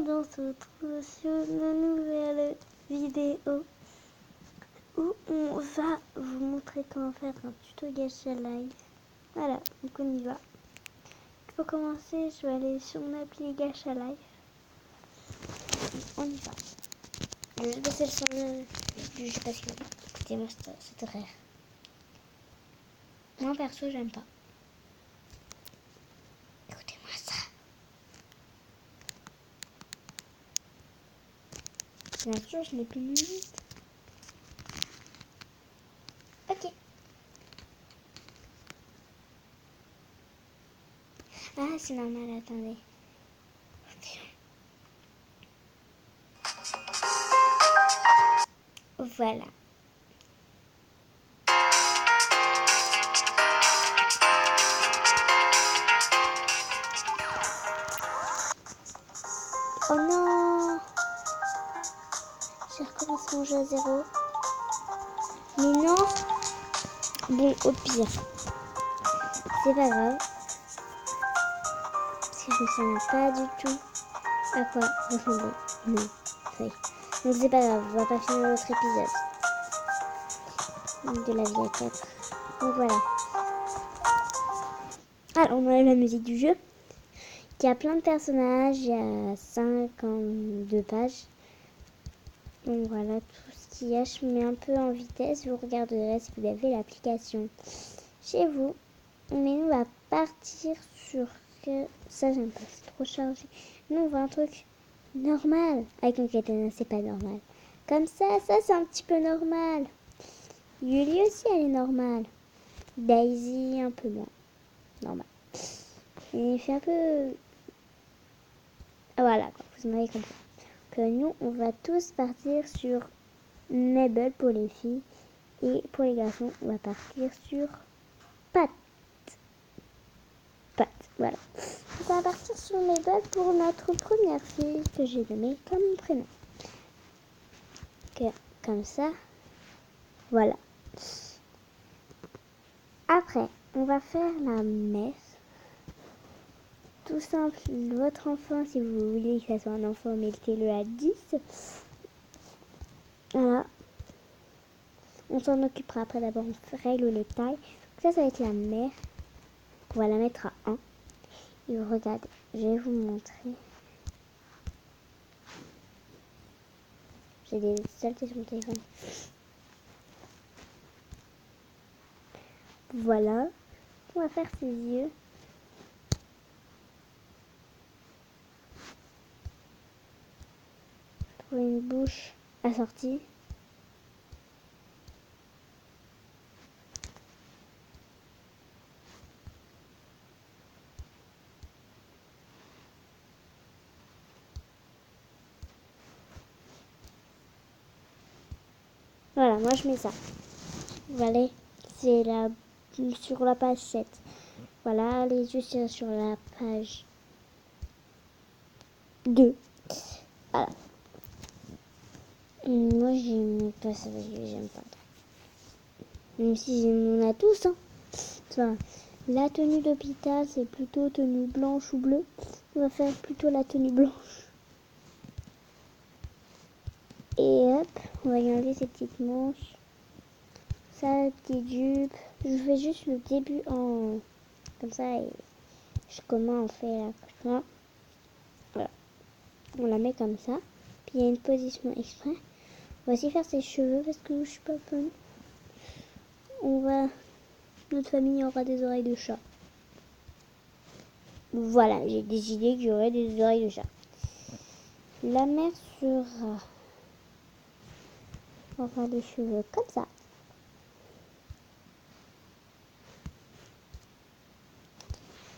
on se retrouve sur une nouvelle vidéo où on va vous montrer comment faire un tuto gacha live. Voilà, donc on y va. Pour commencer, je vais aller sur mon appli gacha live. On y va. Je vais juste baisser le son du jeu parce que, écoutez-moi, c'est très rare. Moi perso, j'aime pas. Écoutez-moi ça. Bien sûr, je n'ai plus de limite. Ok. Ah, c'est normal, attendez. Voilà. Oh non! J'ai recommencé mon jeu à 0. Mais non! Bon, au pire. C'est pas grave. Parce que je me souviens pas du tout à quoi ressemblait. Non, ça y est. Donc c'est pas grave, on va pas finir l'autre épisode. De la vie à 4. Donc voilà. Alors on a la musique du jeu. Il y a plein de personnages, il y a 52 pages. Donc voilà tout ce qu'il y a. Je mets un peu en vitesse, vous regarderez si vous avez l'application chez vous. Mais nous on va partir sur que... Ça j'aime pas, c'est trop chargé. Nous on voit un truc normal. Avec un katana c'est pas normal. Comme ça c'est un petit peu normal. Yuli aussi elle est normale. Daisy un peu moins. Normal. Il fait un peu... Voilà quoi, vous m'avez compris. Que nous on va tous partir sur Mabel pour les filles. Et pour les garçons on va partir sur Pat. Pat, voilà. On va partir sur Mabel pour notre première fille que j'ai nommée comme prénom. Comme ça, voilà. Après, on va faire la messe. Tout simple, votre enfant, si vous voulez que ça soit un enfant, mettez-le à 10. Voilà. On s'en occupera après. D'abord, on règle le taille. Ça va être la mère. On va la mettre à 1. Et regardez, je vais vous montrer. J'ai des saletés sur mon téléphone. Voilà. On va faire ses yeux. Pour une bouche assortie. Voilà, moi je mets ça. Voilà, c'est sur la page 7. Voilà, les yeux c'est sur la page 2. Voilà. Moi j'aime pas ça, j'aime pas. Même si on a tous, hein. Enfin, la tenue d'hôpital c'est plutôt tenue blanche ou bleue. On va faire plutôt la tenue blanche. Et hop, on va y enlever ces petites manches. Ça, petite jupe. Je fais juste le début en... Comme ça, et comment on fait l'accouchement. Voilà. On la met comme ça. Puis il y a une position exprès. On va aussi faire ses cheveux parce que je suis pas bonne. Notre famille aura des oreilles de chat. Voilà, j'ai décidé qu'il y aurait des oreilles de chat. La mère aura les cheveux comme ça.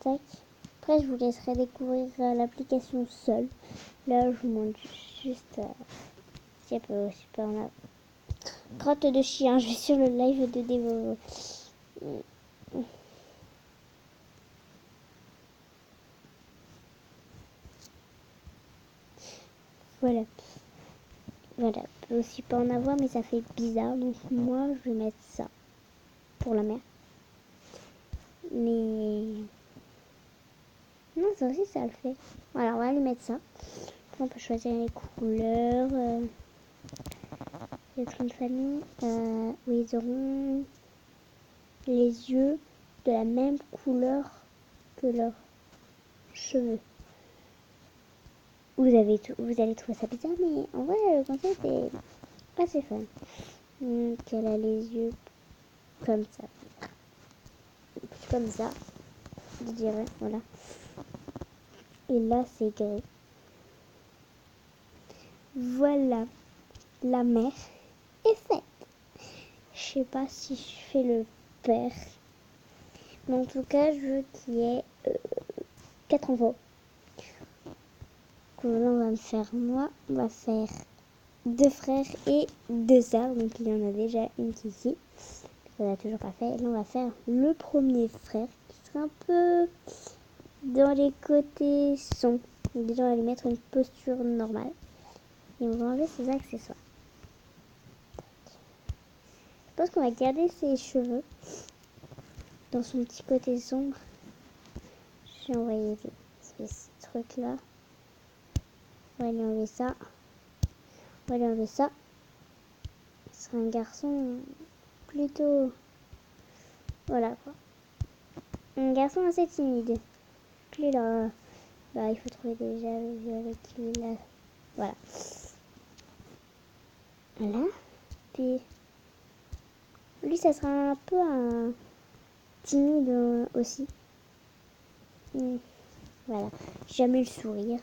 Tac. Après, je vous laisserai découvrir l'application seule. Là, je vous montre juste... si elle peut aussi pas en avoir. Crotte de chien, je vais sur le live de Devo. Voilà. Voilà, je peux aussi pas en avoir, mais ça fait bizarre. Donc moi, je vais mettre ça pour la mère. Mais... Non, ça aussi, ça le fait. Voilà, on va lui mettre ça. Après, on peut choisir les couleurs. Les noms de famille, où ils auront les yeux de la même couleur que leurs cheveux. Vous allez trouver ça bizarre, mais en vrai, le concept est assez fun. Donc, elle a les yeux comme ça. Comme ça, je dirais, voilà. Et là, c'est gris. Voilà, la mère est faite. Je sais pas si je fais le père. Mais en tout cas, je veux qu'il y ait 4 enfants. Là, on va me faire moi. On va faire 2 frères et 2 sœurs. Donc, il y en a déjà une qui est ici. On l'a toujours pas fait. Et là, on va faire le premier frère qui sera un peu dans les côtés sombres. Donc, déjà, on va lui mettre une posture normale. Et on va enlever ses accessoires. Je pense qu'on va garder ses cheveux dans son petit côté sombre. J'ai envoyé ce truc là. On va lui enlever ça. On va lui enlever ça. Ce sera un garçon plutôt... Voilà quoi. Un garçon assez timide. Puis là, bah, il faut trouver déjà le jeu avec lui là. Voilà. Voilà. Puis lui, ça sera un peu un timide aussi. Voilà. Jamais le sourire.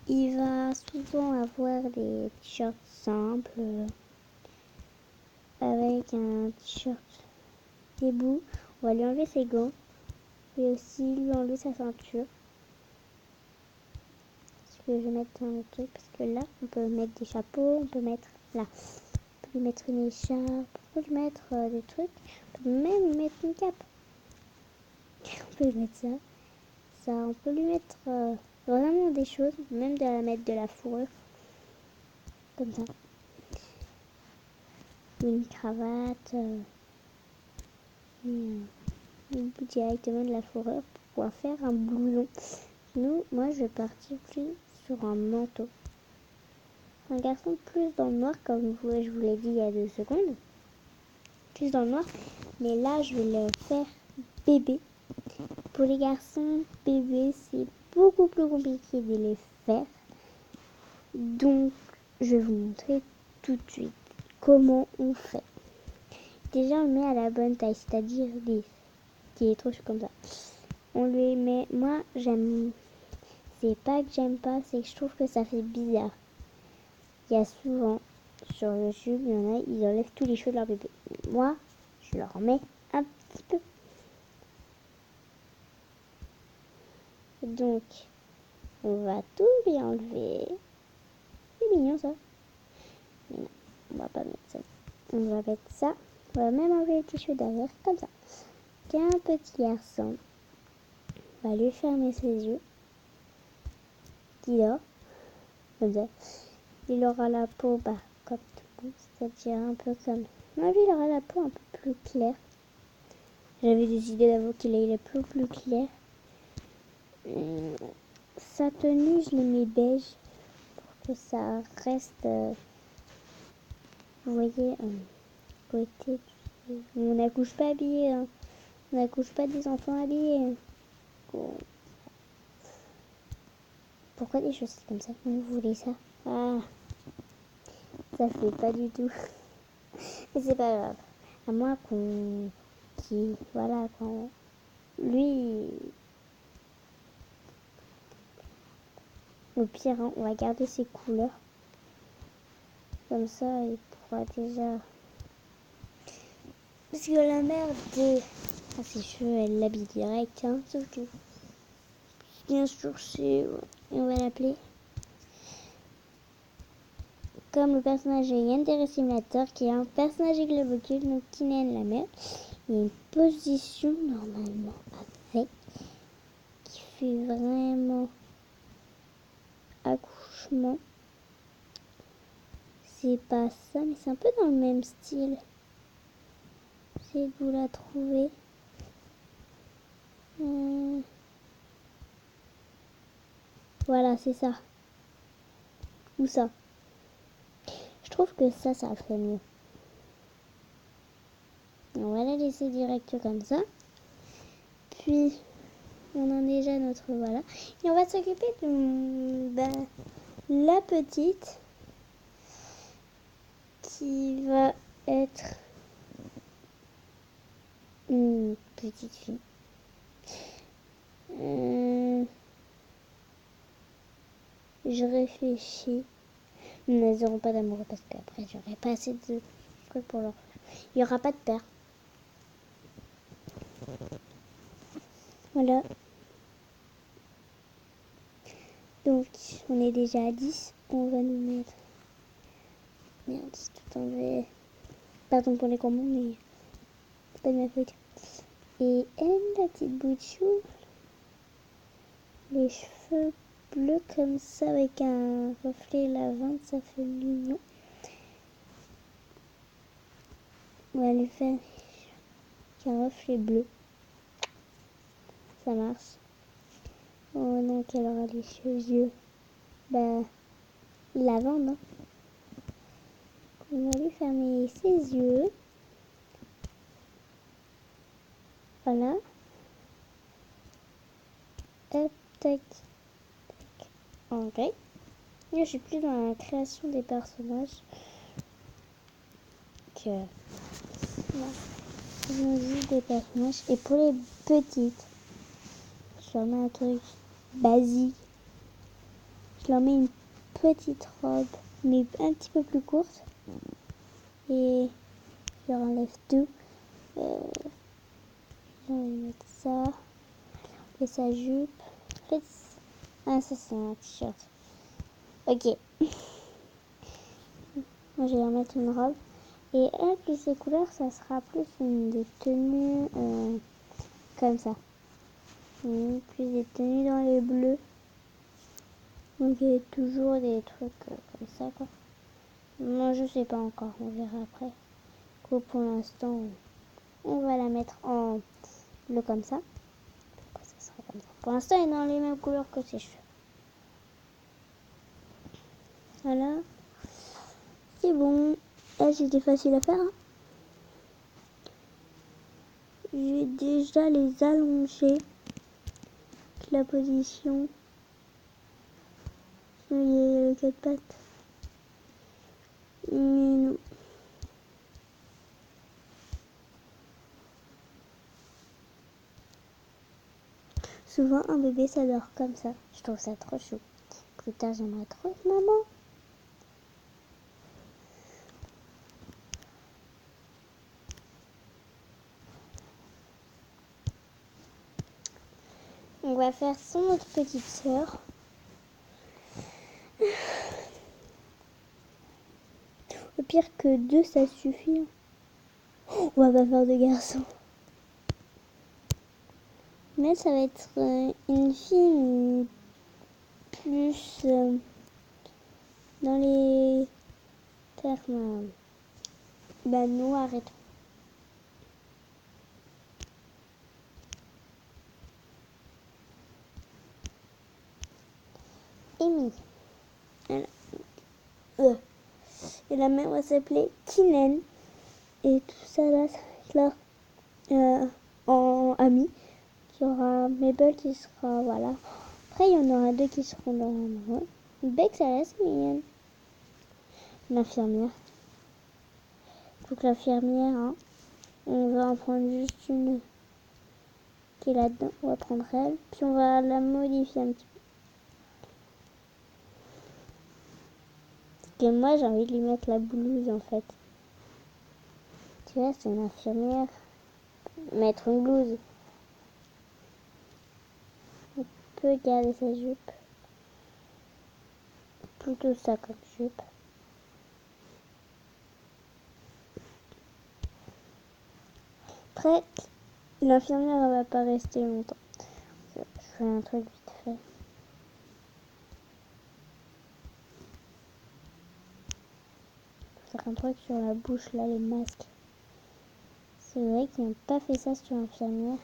Il va souvent avoir des t-shirts simples avec un t-shirt debout. On va lui enlever ses gants et aussi lui enlever sa ceinture. Je vais mettre dans le truc parce que là, on peut mettre des chapeaux, on peut mettre là, on peut lui mettre une écharpe, on peut lui mettre des trucs, on peut même lui mettre une cape. On peut lui mettre ça, on peut lui mettre vraiment des choses, même de la mettre de la fourrure, comme ça. Une cravate, une directement de la fourrure pour pouvoir faire un blouson. Moi, je vais partir plus sur un manteau. Un garçon plus dans le noir, comme je vous l'ai dit il y a 2 secondes. Plus dans le noir. Mais là, je vais le faire bébé. Pour les garçons, bébé, c'est beaucoup plus compliqué de les faire. Donc, je vais vous montrer tout de suite comment on fait. Déjà, on le met à la bonne taille, c'est-à-dire des trucs comme ça. On lui met... Moi, j'aime... C'est pas que j'aime pas, c'est que je trouve que ça fait bizarre. Il y a souvent, sur YouTube, il y en a, ils enlèvent tous les cheveux de leur bébé. Moi, je leur mets un petit peu. Donc, on va tout lui enlever. C'est mignon ça. Mais non, on va pas mettre ça. On va mettre ça. On va même enlever les petits cheveux derrière, comme ça. Qu'un petit garçon. On va lui fermer ses yeux. Il dort. Comme ça. Il aura la peau, comme tout le monde. C'est-à-dire un peu comme... Moi, lui, il aura la peau un peu plus claire. J'avais des idées d'avant qu'il ait la peau plus claire. Sa tenue, je l'ai mis beige pour que ça reste, vous voyez, côté. On n'accouche pas habillé, hein. On n'accouche pas des enfants habillés. Pourquoi des choses comme ça? Vous voulez ça? Ah, ça fait pas du tout. Mais c'est pas grave. À moins voilà, quand lui. Au pire, hein, on va garder ses couleurs. Comme ça, il pourra déjà... Parce que la mère de ses cheveux, elle l'habille direct. Hein, sauf que, bien sûr, c'est... On va l'appeler... Comme le personnage de Yandere Simulator, qui est un personnage globocule, donc Kinen, la mère. Il y a une position, normalement, avec... qui fait vraiment... accouchement. C'est pas ça, mais c'est un peu dans le même style. J'essaie de vous la trouver. Voilà, c'est ça. Ou ça. Je trouve que ça ferait mieux. On va la laisser direct comme ça. Puis, on a déjà notre... Voilà. Et on va s'occuper de la petite qui va être une petite fille. Je réfléchis. Mais elles n'auront pas d'amoureux parce qu'après, j'aurai pas assez de trucs pour leur faire. Il n'y aura pas de père. Voilà. Donc, on est déjà à 10. On va nous mettre... Merde, c'est tout enlevé. Pardon pour les combos, mais c'est pas de ma faute. Et elle, la petite bout de chou, les cheveux bleus comme ça avec un reflet lavande, ça fait mignon. On va lui faire un reflet bleu. Ça marche. Oh, donc elle aura les cheveux lavande. Hein. On va lui fermer ses yeux. Voilà. Hop, tac, tac. Ok. Là, je suis plus dans la création des personnages. Que... Là, juste des personnages. Et pour les petites, je leur mets un truc basique. Je leur mets une petite robe, mais un petit peu plus courte. Et je leur enlève tout. Je vais mettre ça. Et sa jupe. En fait, ah, ça c'est un t-shirt. Ok. Moi, je vais leur mettre une robe. Et elle, plus ses couleurs, ça sera plus une des tenues comme ça. Plus des tenues dans les bleus. Donc il y a toujours des trucs comme ça quoi. Moi je sais pas encore, on verra après. Pour l'instant, on va la mettre en bleu comme ça. Après, ça sera comme ça. Pour l'instant, elle est dans les mêmes couleurs que ses cheveux. Voilà. C'est bon. Là, c'était facile à faire. Hein. J'ai déjà les allongés. La position. Il y a le 4 pattes. Mais non. Souvent, un bébé, ça dort comme ça. Je trouve ça trop chou. Plus tard, j'aimerais trop être maman. On va faire son autre petite sœur. Au pire que 2, ça suffit. On va pas faire de garçons. Mais ça va être une fille plus dans les termes noirs et tout. Amy. Et la mère va s'appeler Kinen. Et tout ça là, en ami. Il y aura Mabel qui sera, voilà. Après, il y en aura 2 qui seront dans l'amoureux. Bex, elle est mignonne. L'infirmière. Donc l'infirmière, hein, on va en prendre juste une qui est là-dedans. On va prendre elle. Puis on va la modifier un petit peu. Et moi, j'ai envie de lui mettre la blouse, en fait. Tu vois, c'est une infirmière. Mettre une blouse. On peut garder sa jupe. Plutôt ça comme jupe. Après, l'infirmière, elle va pas rester longtemps. Je fais un truc vite fait. Faire un truc sur la bouche, là, les masques. C'est vrai qu'ils n'ont pas fait ça sur l'infirmière.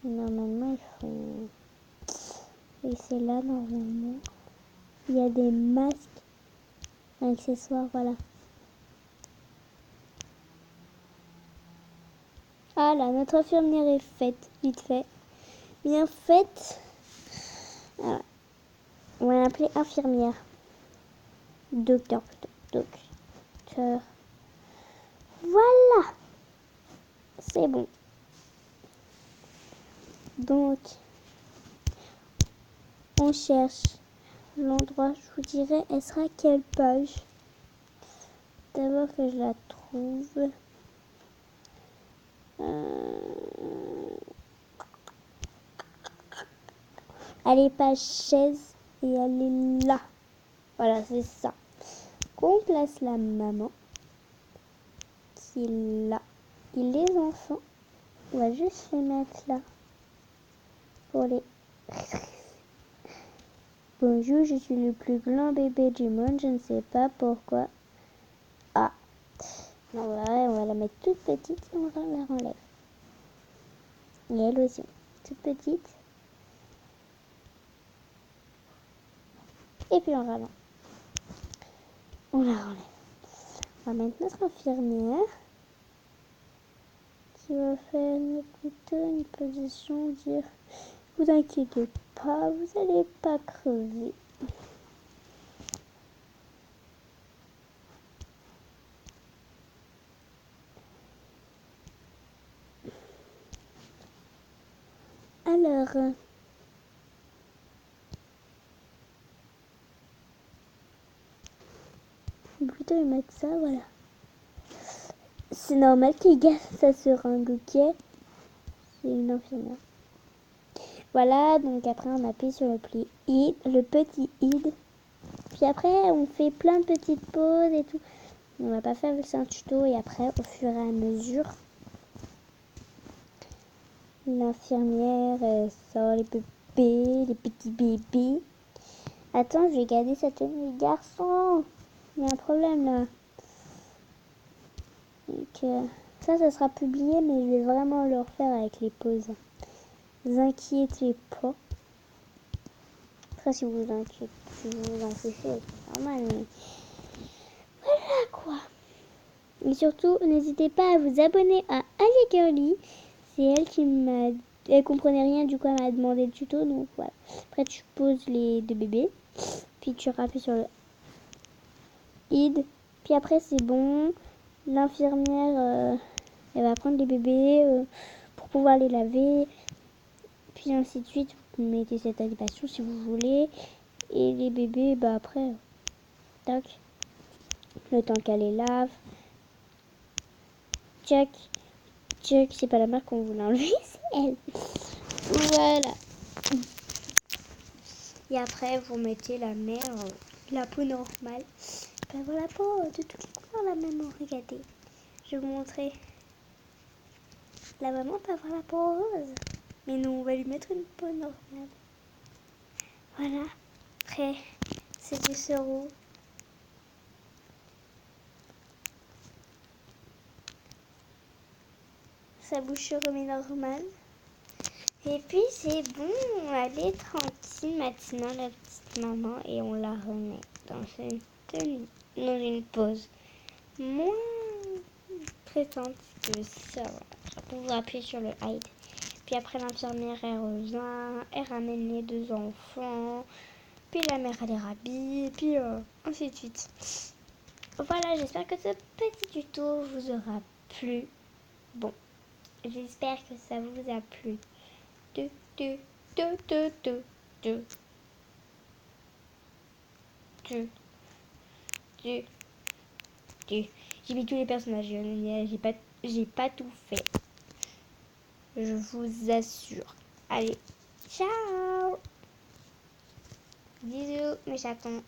Normalement, ils font... Et c'est là, normalement. Il y a des masques, accessoires, voilà. Ah là, notre infirmière est faite, vite fait. Bien faite. Voilà. On va l'appeler infirmière. Docteur plutôt. Docteur. Voilà. C'est bon. Donc, on cherche l'endroit. Je vous dirai, elle sera à quelle page? D'abord que je la trouve. Elle est page 16 et elle est là. Voilà, c'est ça. On place la maman qui est là. Et les enfants, on va juste les mettre là. Pour les... Bonjour, je suis le plus grand bébé du monde. Je ne sais pas pourquoi. Ah. On va la mettre toute petite et on la enlève. Et elle aussi, toute petite. Et puis on la enlève. On va mettre notre infirmière qui va faire plutôt une position, dire vous inquiétez pas, vous n'allez pas crever. Alors, plutôt mettre ça, voilà. C'est normal qu'il garde sa seringue, ok? C'est une infirmière. Voilà, donc après on appuie sur le petit id. Puis après on fait plein de petites pauses et tout. On va pas faire le un tuto et après au fur et à mesure, l'infirmière sort les bébés, les petits bébés. Attends, je vais garder sa tenue de garçon. Il y a un problème là. Donc, ça sera publié, mais je vais vraiment le refaire avec les pauses. Ne vous inquiétez pas. Après, si vous vous inquiétez, c'est normal, mais voilà quoi. Et surtout, n'hésitez pas à vous abonner à Ali Girly. C'est elle qui m'a... Elle comprenait rien, du coup elle m'a demandé le tuto, donc voilà. Après tu poses les deux bébés, puis tu rappuies sur le id, puis après c'est bon. L'infirmière, elle va prendre les bébés pour pouvoir les laver, puis ainsi de suite. Vous mettez cette animation si vous voulez, et les bébés, bah après, tac, le temps qu'elle les lave. Check, c'est pas la marque qu'on voulait enlever, c'est elle. Voilà. Et après, vous mettez la mère, la peau normale. Ben voilà la peau de toutes les couleurs, la maman. Regardez. Je vais vous montrer. La maman peut avoir la peau rose. Mais nous, on va lui mettre une peau normale. Voilà. Après, c'est du sereau. Sa bouche remet normale. Et puis c'est bon, elle est tranquille maintenant la petite maman et on la remet dans une tenue, dans une pose moins stressante que ça. Voilà. Vous appuyez sur le hide. Puis après l'infirmière elle revient, elle ramène les deux enfants, puis la mère elle les rhabille, et puis ainsi de suite. Voilà, j'espère que ce petit tuto vous aura plu. Bon, j'espère que ça vous a plu. J'ai mis tous les personnages, j'ai pas tout fait. Je vous assure. Allez, ciao. Bisous mes chatons.